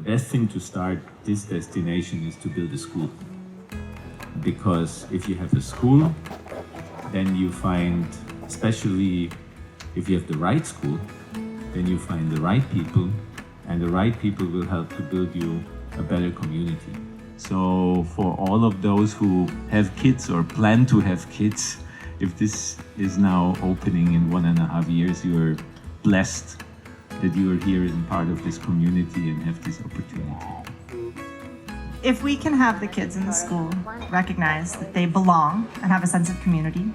best thing to start this destination is to build a school. Because if you have a school, then you find, especially if you have the right school, then you find the right people, and the right people will help to build you a better community. So for all of those who have kids or plan to have kids, if this is now opening in 1.5 years, you are blessed that you are here and part of this community and have this opportunity. If we can have the kids in the school recognize that they belong and have a sense of community,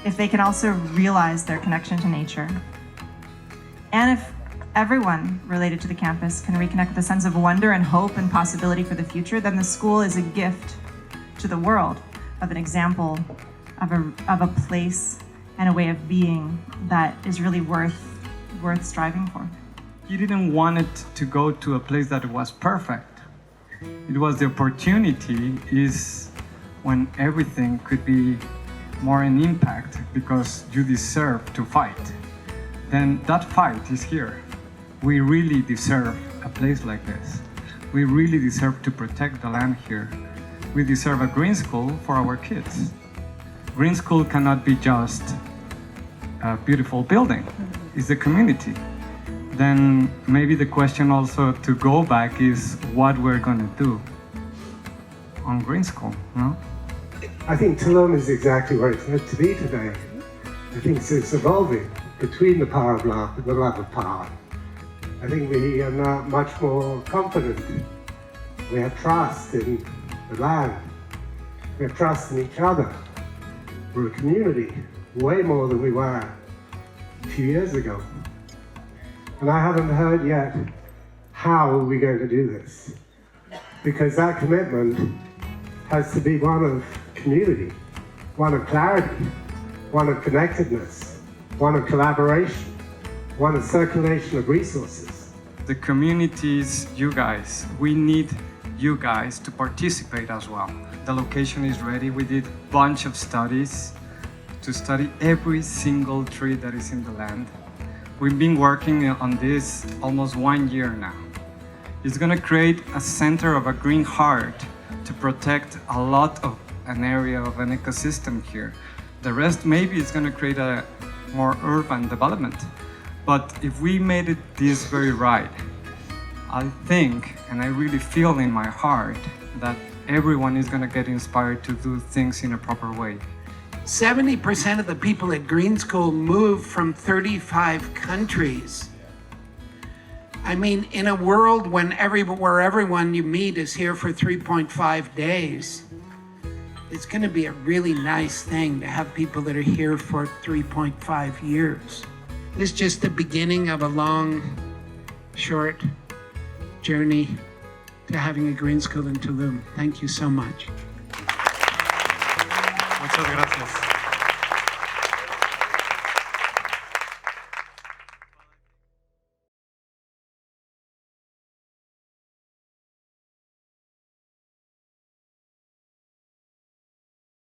if they can also realize their connection to nature, and if everyone related to the campus can reconnect with a sense of wonder and hope and possibility for the future, then the school is a gift to the world of an example of a place and a way of being that is really worth striving for. He didn't want it to go to a place that was perfect. It was the opportunity is when everything could be more an impact because you deserve to fight. Then that fight is here. We really deserve a place like this. We really deserve to protect the land here. We deserve a green school for our kids. Green school cannot be just a beautiful building. It's the community. Then maybe the question also to go back is what we're gonna do on green school, no? I think Tulum is exactly where it's meant to be today. I think it's evolving between the power of love and the love of power. I think we are now much more confident. We have trust in the land. We have trust in each other. We're a community, way more than we were a few years ago. And I haven't heard yet how are we going to do this. Because that commitment has to be one of community, one of clarity, one of connectedness, one of collaboration, one of circulation of resources. The communities, you guys, we need you guys to participate as well. The location is ready. We did a bunch of studies to study every single tree that is in the land. We've been working on this almost 1 year now. It's gonna create a center of a green heart to protect a lot of an area of an ecosystem here. The rest maybe is gonna create a more urban development. But if we made it this very right, I think, and I really feel in my heart, that everyone is gonna get inspired to do things in a proper way. 70% of the people at Green School moved from 35 countries. I mean, in a world where everyone you meet is here for 3.5 days, it's going to be a really nice thing to have people that are here for 3.5 years. This is just the beginning of a long, short journey to having a green school in Tulum. Thank you so much. Muchas gracias.